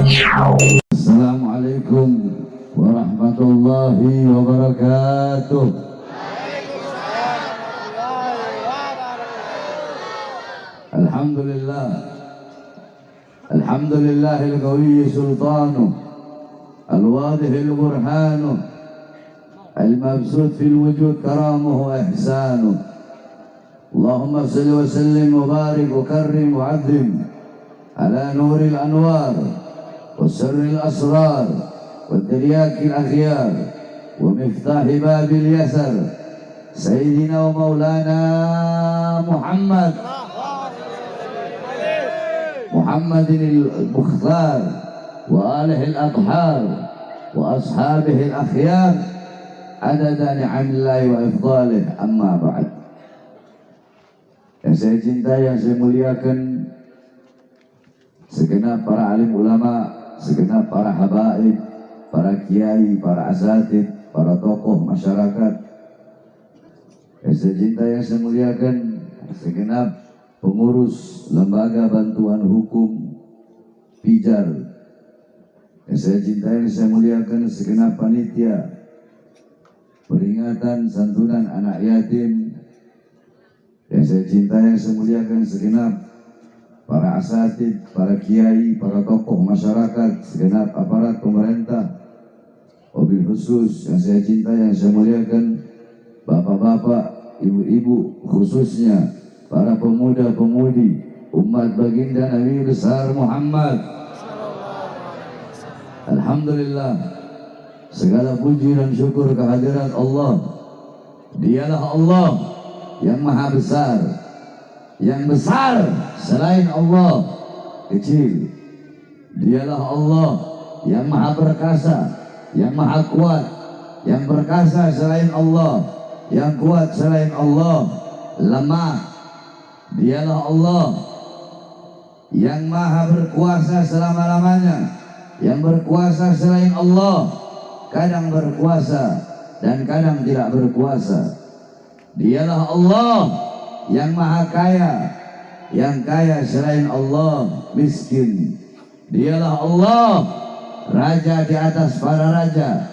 Assalamualaikum warahmatullahi wabarakatuh. Alhamdulillah, alhamdulillahil qawiyyi sultanuh, al-wadihil burhanuh, al-mabsut fil wujud karamuhu wa ihsanuh. Allahumma salli wa sallim wa barik wa karrim wa azim ala nuril anwar wa sirril asrar wa tiryakil akhyar wa miftahi babil yasar Sayyidina wa maulana Muhammadin al-Mukhtar wa alihi al-adhar wa ashabihi al-akhyar adada ni'amillahi wa ifdalih, amma ba'd. Yang saya cintai, yang saya muliakan, segenap para alim ulama, segenap para habaib, para kiai, para asatid, para tokoh masyarakat. Yang saya cintai, yang saya muliakan, segenap pengurus lembaga bantuan hukum Pijar. Yang saya cintai, yang saya muliakan, segenap panitia peringatan santunan anak yatim. Yang saya cintai, yang saya muliakan, segenap para asatid, para kiai, para tokoh masyarakat, segenap aparat pemerintah. Wabil khusus yang saya cintai, yang saya muliakan, bapak-bapak, ibu-ibu, khususnya para pemuda-pemudi umat baginda Nabi besar Muhammad. Alhamdulillah, segala puji dan syukur kehadirat Allah. Dialah Allah yang maha besar, yang besar selain Allah kecil. Dialah Allah yang maha perkasa, yang maha kuat, yang perkasa selain Allah, yang kuat selain Allah lemah. Dialah Allah yang maha berkuasa selama-lamanya, yang berkuasa selain Allah kadang berkuasa dan kadang tidak berkuasa. Dialah Allah yang maha kaya, yang kaya selain Allah miskin. Dialah Allah raja di atas para raja,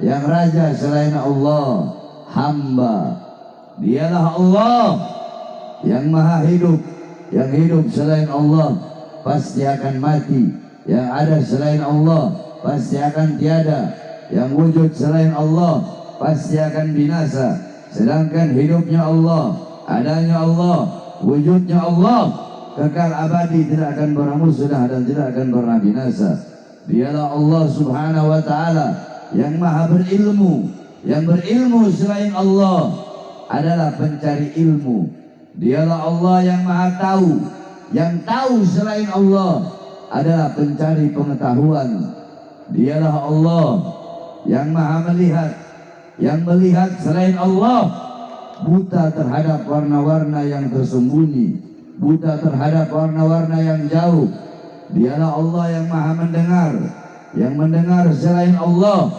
yang raja selain Allah hamba. Dialah Allah yang maha hidup, yang hidup selain Allah pasti akan mati, yang ada selain Allah pasti akan tiada, yang wujud selain Allah pasti akan binasa. Sedangkan hidupnya Allah, adanya Allah, wujudnya Allah kekal abadi, tidak akan pernah musnah dan tidak akan pernah binasa. Dialah Allah subhanahu wa ta'ala yang maha berilmu, yang berilmu selain Allah adalah pencari ilmu. Dialah Allah yang maha tahu, yang tahu selain Allah adalah pencari pengetahuan. Dialah Allah yang maha melihat, yang melihat selain Allah buta terhadap warna-warna yang tersembunyi, buta terhadap warna-warna yang jauh. Dialah Allah yang maha mendengar, yang mendengar selain Allah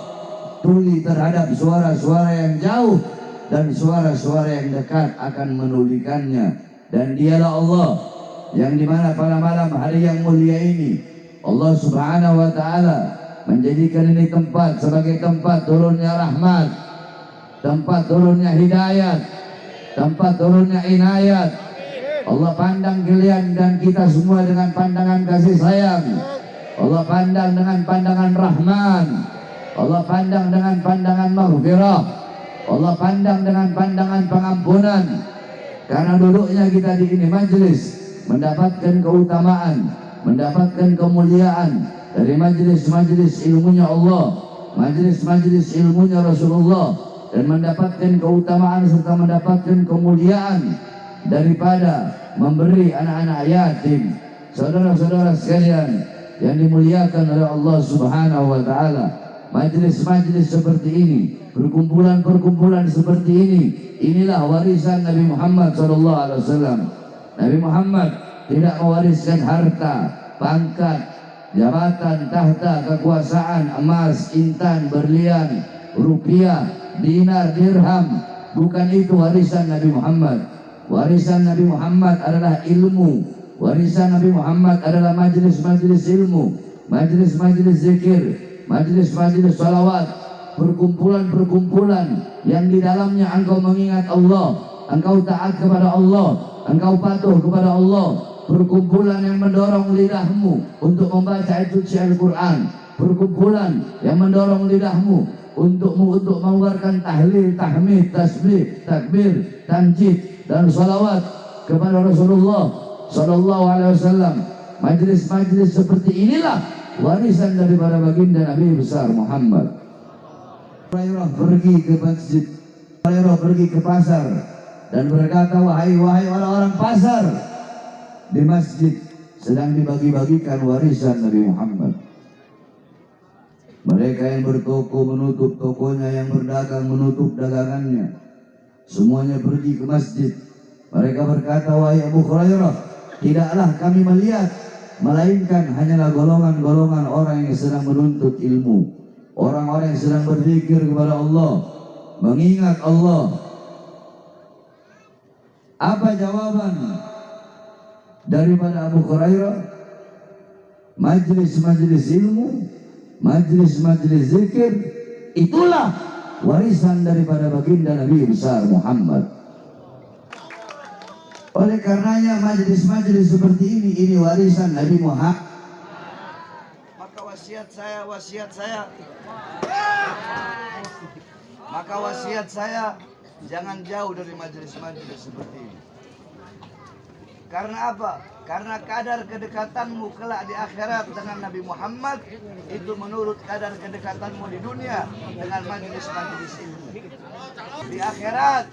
tuli terhadap suara-suara yang jauh dan suara-suara yang dekat akan menulikannya. Dan dialah Allah yang dimana pada malam hari yang mulia ini Allah subhanahu wa ta'ala menjadikan ini tempat sebagai tempat turunnya rahmat, tempat turunnya hidayat, tempat turunnya inayat. Allah pandang kalian dan kita semua dengan pandangan kasih sayang. Allah pandang dengan pandangan rahman. Allah pandang dengan pandangan maghfirah. Allah pandang dengan pandangan pengampunan. Karena duduknya kita di ini majelis mendapatkan keutamaan, mendapatkan kemuliaan dari majelis-majelis ilmunya Allah, majelis-majelis ilmunya Rasulullah, dan mendapatkan keutamaan serta mendapatkan kemuliaan daripada memberi anak-anak yatim. Saudara-saudara sekalian yang dimuliakan oleh Allah subhanahu wa ta'ala, majelis-majelis seperti ini, perkumpulan-perkumpulan seperti ini, inilah warisan Nabi Muhammad SAW. Nabi Muhammad tidak mewariskan harta, pangkat, jabatan, tahta, kekuasaan, emas, intan, berlian, rupiah, dinar, dirham. Bukan itu warisan Nabi Muhammad. Warisan Nabi Muhammad adalah ilmu. Warisan Nabi Muhammad adalah majelis-majelis ilmu. majelis-majelis zikir, majelis-majelis salawat, perkumpulan-perkumpulan yang di dalamnya engkau mengingat Allah, engkau taat kepada Allah, engkau patuh kepada Allah, perkumpulan yang mendorong lidahmu untuk membaca ayat suci Al-Quran, perkumpulan yang mendorong lidahmu untuk mengeluarkan tahlil, tahmid, tasbih, takbir, tanjid dan salawat kepada Rasulullah sallallahu alaihi wasallam. Majelis-majelis seperti inilah warisan daripada baginda Nabi besar Muhammad. Hurairah pergi ke masjid, Hurairah pergi ke pasar dan berkata, wahai orang-orang pasar, di masjid sedang dibagi-bagikan warisan Nabi Muhammad. Mereka yang bertoko menutup tokonya, yang berdagang menutup dagangannya, semuanya pergi ke masjid. Mereka berkata, wahai Abu Hurairah, tidaklah kami melihat melainkan hanyalah golongan-golongan orang yang sedang menuntut ilmu, orang-orang yang sedang berzikir kepada Allah, mengingat Allah. Apa jawaban daripada Abu Hurairah? Majlis-majlis ilmu, majlis-majlis zikir, itulah warisan daripada baginda Nabi besar Muhammad. Oleh karenanya majlis-majlis seperti ini warisan Nabi Muhammad. Maka wasiat saya jangan jauh dari majelis-majelis seperti ini. Karena apa? Karena kadar kedekatanmu kelak di akhirat dengan Nabi Muhammad itu menurut kadar kedekatanmu di dunia dengan majelis-majelis ilmu. Di akhirat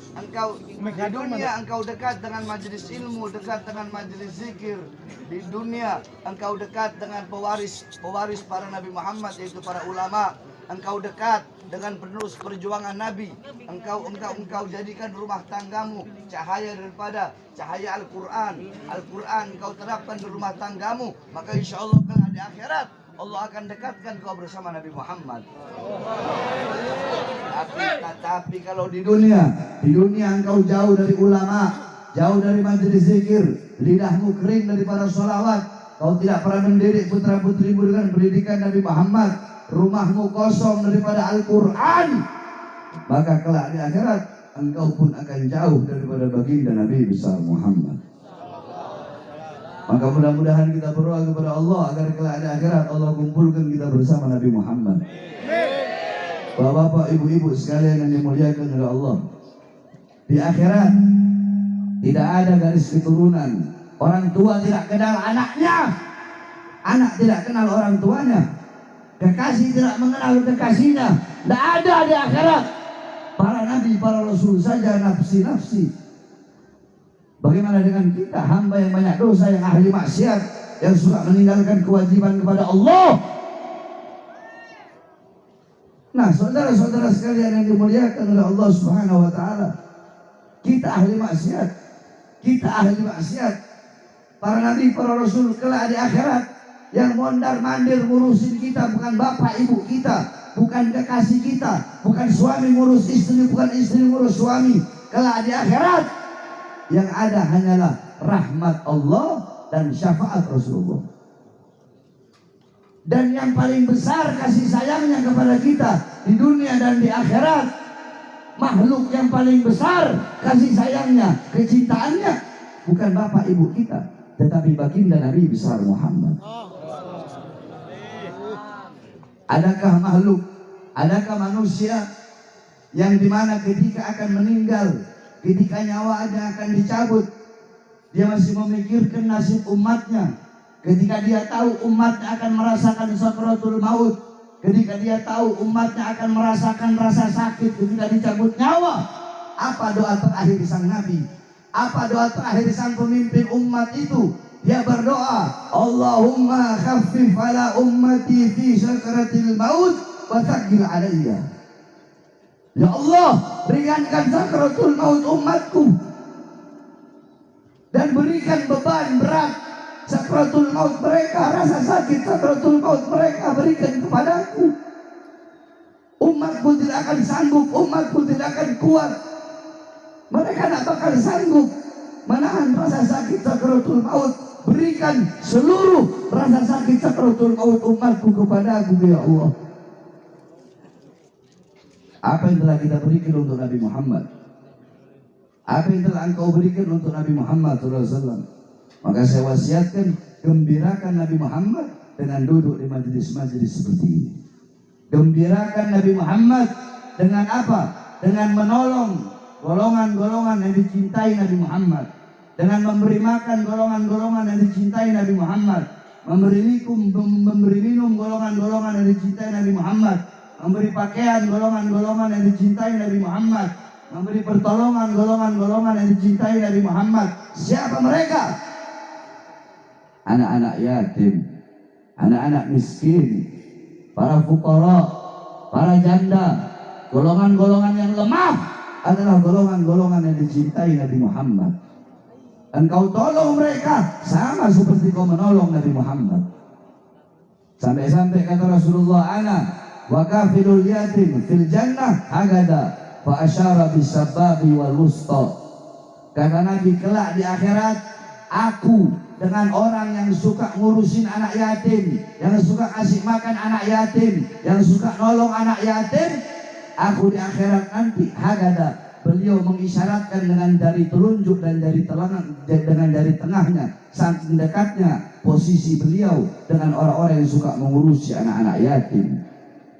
di dunia engkau dekat dengan majelis ilmu, dekat dengan majelis zikir. Di dunia engkau dekat dengan pewaris para Nabi Muhammad, yaitu para ulama. Engkau dekat dengan penerus perjuangan Nabi. Engkau jadikan rumah tanggamu cahaya daripada cahaya Al-Quran. Al-Quran engkau terapkan di rumah tanggamu, maka insya Allah kelak di akhirat Allah akan dekatkan kau bersama Nabi Muhammad. Tapi kalau di dunia engkau jauh dari ulama, jauh dari majelis zikir, lidahmu kering daripada sholawat, kau tidak pernah mendidik putra putrimu dengan pendidikan Nabi Muhammad, rumahmu kosong daripada Al-Quran, maka kelak di akhirat engkau pun akan jauh daripada baginda Nabi besar Muhammad. Maka mudah-mudahan kita berdoa kepada Allah agar kelak di akhirat Allah kumpulkan kita bersama Nabi Muhammad. Bapak-bapak, ibu-ibu sekalian yang dimuliakan oleh Allah, di akhirat tidak ada garis keturunan. Orang tua tidak kenal anaknya, anak tidak kenal orang tuanya, kekasih tidak mengenal kekasihnya. Tidak ada di akhirat. Para nabi, para rasul saja nafsi-nafsi. Bagaimana dengan kita, hamba yang banyak dosa, yang ahli maksiat, yang suka meninggalkan kewajiban kepada Allah? Nah, saudara-saudara sekalian yang dimuliakan oleh Allah Subhanahu wa taala, kita ahli maksiat. Kita ahli maksiat. Para nabi, para rasul kelak di akhirat yang mondar-mandir ngurusin kita bukan bapak ibu kita, bukan kekasih kita, bukan suami ngurus istri, bukan istri ngurus suami. Kelak di akhirat yang ada hanyalah rahmat Allah dan syafaat Rasulullah. Dan yang paling besar kasih sayangnya kepada kita di dunia dan di akhirat, makhluk yang paling besar kasih sayangnya, kecintaannya bukan bapak ibu kita, tetapi baginda Nabi besar Muhammad. Adakah makhluk, adakah manusia yang dimana ketika akan meninggal, ketika nyawanya akan dicabut, dia masih memikirkan nasib umatnya? Ketika dia tahu umatnya akan merasakan sakratul maut, ketika dia tahu umatnya akan merasakan rasa sakit ketika dicabut nyawa, apa doa terakhir sang Nabi? Apa doa terakhir sang pemimpin umat itu? Dia berdoa, Allahumma khaffif ala ummati fi sakratil maut wa thaqqil alayya. Ya Allah, ringankan sakratul maut umatku dan berikan beban berat sakratul maut mereka, rasa sakit sakratul maut mereka berikan kepadaku. Umatku tidak akan sanggup, umatku tidak akan kuat. Mereka tidak bakal sanggup menahan rasa sakit sakratul maut berikan seluruh rasa sakit sakratul maut umatku kepada aku ya Allah. Apa yang telah kita berikan untuk Nabi Muhammad, apa yang telah engkau berikan untuk Nabi Muhammad SAW, maka saya wasiatkan, gembirakan Nabi Muhammad dengan duduk di majelis-majelis seperti ini. Gembirakan Nabi Muhammad dengan apa? Dengan menolong golongan-golongan yang dicintai Nabi Muhammad, dengan memberi makan golongan-golongan yang dicintai Nabi Muhammad, memberi minum golongan-golongan yang dicintai Nabi Muhammad, memberi pakaian golongan-golongan yang dicintai Nabi Muhammad, memberi pertolongan golongan-golongan yang dicintai Nabi Muhammad. Siapa mereka? Anak-anak yatim, anak-anak miskin, para fuqara, para janda, golongan-golongan yang lemah adalah golongan-golongan yang dicintai Nabi Muhammad. Engkau tolong mereka sama seperti kau menolong Nabi Muhammad. Sampai-sampai kata Rasulullah, ana wa kafilul yatim fil jannah hagada fa asyara bisababi wal wusta. Kata Nabi, kelak di akhirat aku dengan orang yang suka ngurusin anak yatim, yang suka kasih makan anak yatim, yang suka nolong anak yatim, aku di akhirat nanti hagada, beliau mengisyaratkan dengan jari telunjuk dan dengan jari tengahnya, saking dekatnya posisi beliau dengan orang-orang yang suka mengurusi anak-anak yatim.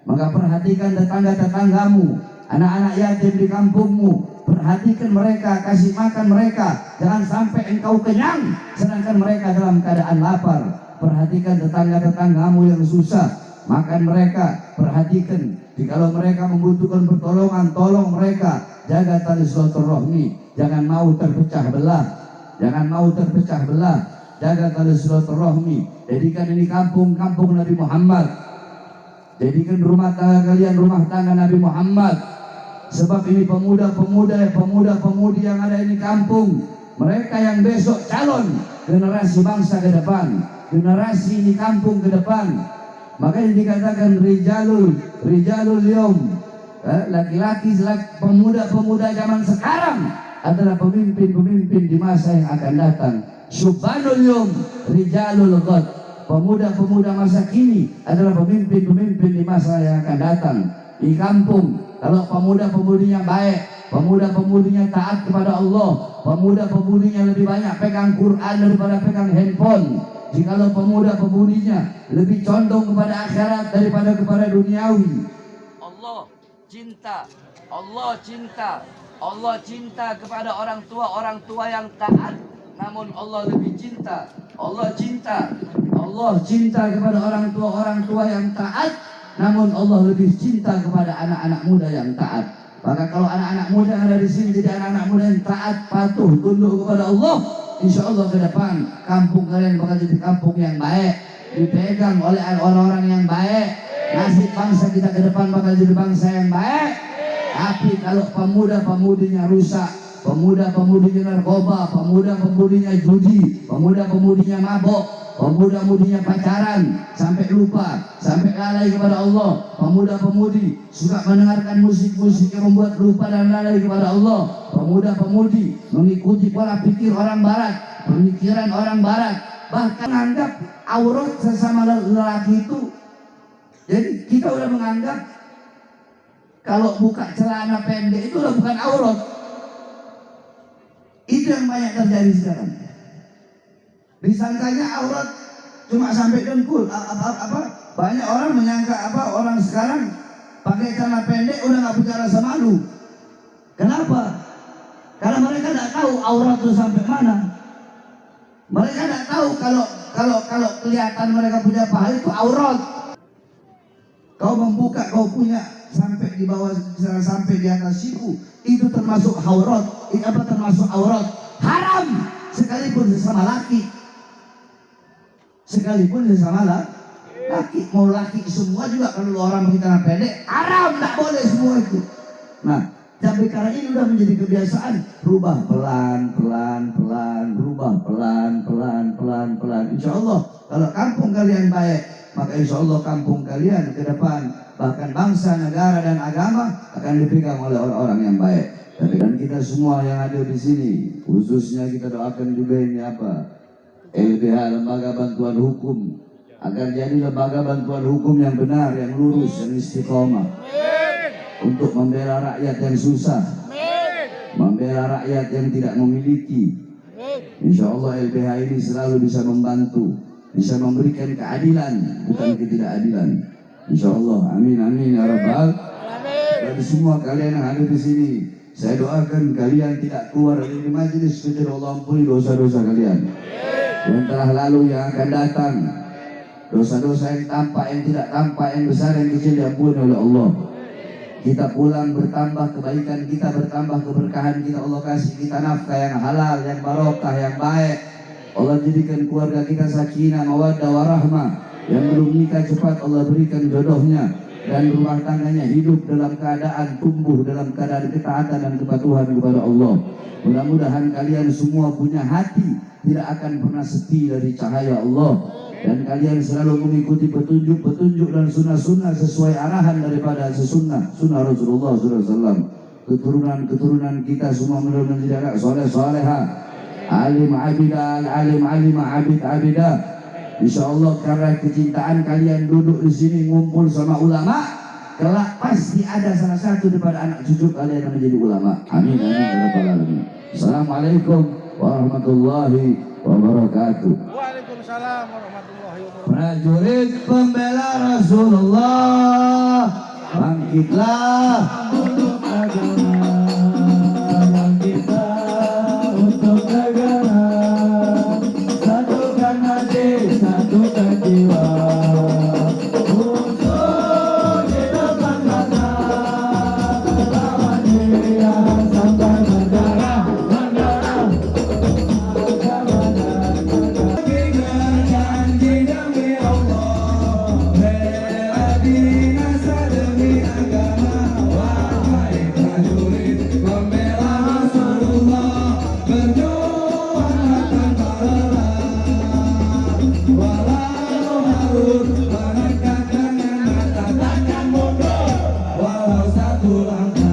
Maka perhatikan tetangga-tetanggamu, anak-anak yatim di kampungmu, perhatikan mereka, kasih makan mereka, jangan sampai engkau kenyang sedangkan mereka dalam keadaan lapar. Perhatikan tetangga-tetanggamu yang susah, makan mereka, perhatikan. Jikalau mereka membutuhkan pertolongan, tolong mereka. Jaga tali silaturahmi, jangan mau terpecah belah, jangan mau terpecah belah. Jaga tali silaturahmi. Jadikan ini kampung-kampung Nabi Muhammad, jadikan rumah tangga kalian rumah tangga Nabi Muhammad. Sebab ini pemuda-pemudi yang ada ini kampung, mereka yang besok calon generasi bangsa ke depan, generasi ini kampung ke depan. Makanya dikatakan rijalul yom, laki-laki pemuda-pemuda zaman sekarang adalah pemimpin-pemimpin di masa yang akan datang. Syubanul yom rijalul ghad, pemuda-pemuda masa kini adalah pemimpin-pemimpin di masa yang akan datang. Di kampung, kalau pemuda-pemudinya baik, pemuda-pemudinya taat kepada Allah, pemuda-pemudinya lebih banyak pegang Quran daripada pegang handphone. Jikalau pemuda-pemudinya lebih condong kepada akhirat daripada kepada duniawi. Allah cinta kepada orang tua yang taat, namun Allah lebih cinta. Allah cinta kepada orang tua yang taat, namun Allah lebih cinta kepada anak-anak muda yang taat. Maka kalau anak-anak muda yang ada di sini jadi anak-anak muda yang taat, patuh, tunduk kepada Allah, insya Allah ke depan kampung kalian bakal jadi kampung yang baik, dipegang oleh orang-orang yang baik. Nasib bangsa kita ke depan bakal jadi bangsa yang baik. Tapi kalau pemuda-pemudinya rusak, pemuda-pemudinya narkoba, pemuda-pemudinya judi, pemuda-pemudinya mabok, pemuda-pemudinya pacaran, sampai lupa, sampai lalai kepada Allah. Pemuda-pemudi suka mendengarkan musik-musik yang membuat lupa dan lalai kepada Allah. Pemuda-pemudi mengikuti pola pikir orang barat, pemikiran orang barat, bahkan menganggap aurat sesama lelaki itu. Jadi kita udah menganggap kalau buka celana pendek itu udah bukan aurat. Itu yang banyak terjadi sekarang. Disangkanya aurat cuma sampai dengkul. Banyak orang menyangka orang sekarang pakai celana pendek udah nggak punya rasa malu. Kenapa? Karena mereka tidak tahu aurat itu sampai mana. Mereka tidak tahu kalau kelihatan mereka punya paha itu aurat. Kau membuka, kau punya sampai di bawah, sampai di atas siku, itu termasuk aurat. Termasuk aurat. Haram sekalipun sesama laki. Sekalipun sesama laki, mau laki semua juga kalau orang pakai celana pendek haram, tak boleh semua itu. Nah, tapi karena ini udah menjadi kebiasaan, rubah pelan-pelan, rubah pelan-pelan. Insya Allah kalau kampung kalian baik, maka insya Allah kampung kalian ke depan, bahkan bangsa, negara dan agama akan dipegang oleh orang-orang yang baik. Dan kita semua yang ada di sini, khususnya kita doakan juga ini LBH Lembaga Bantuan Hukum agar jadi lembaga bantuan hukum yang benar, yang lurus, yang istiqomah untuk membela rakyat yang susah, membela rakyat yang tidak memiliki. Insya Allah LBH ini selalu bisa membantu, bisa memberikan keadilan, bukan ketidakadilan. Insya Allah, amin amin ya rabbal. Dan semua kalian yang ada di sini, saya doakan kalian tidak keluar dari majelis kecuali Allah ampuni dosa-dosa kalian yang telah lalu, yang akan datang. Dosa-dosa yang tampak, yang tidak tampak, yang besar, yang kecil diampuni oleh Allah. Kita pulang bertambah kebaikan kita, bertambah keberkahan kita. Allah kasih kita nafkah yang halal, yang barokah, yang baik. Allah jadikan keluarga kita sakinah, mawaddah, warahmah. Yang belum nikah cepat Allah berikan jodohnya, dan rumah tangganya hidup dalam keadaan tumbuh dalam keadaan ketaatan dan kepatuhan kepada Allah. Mudah-mudahan kalian semua punya hati tidak akan pernah sepi dari cahaya Allah, dan kalian selalu mengikuti petunjuk-petunjuk dan sunnah-sunnah sesuai arahan daripada sunnah Rasulullah SAW. Keturunan-keturunan kita semua mudah-mudahan menjadi anak soleh-soleha, alim abidah, alim alimah, abid abidah. Insya Allah karena kecintaan kalian duduk di sini ngumpul sama ulama, kelak pasti ada salah satu daripada anak cucu kalian yang menjadi ulama. Amin amin ya rabbal alamin. Assalamualaikum warahmatullahi wabarakatuh. Waalaikumsalam warahmatullahi wabarakatuh. Prajurit pembela Rasulullah, bangkitlah Untuk agama, bangkitlah untuk negara. Satukan hati, satukan jiwa. Untuk di depan mata, lawan dia sampai berdarah, berdarah. Janji demi Allah, bela diri nasa demi agama. Wahai prajurit pembela Rasulullah, berjuanglah tanpa lelah. Walau harus menangkap dengan mata, takkan mundur. Walau satu langkah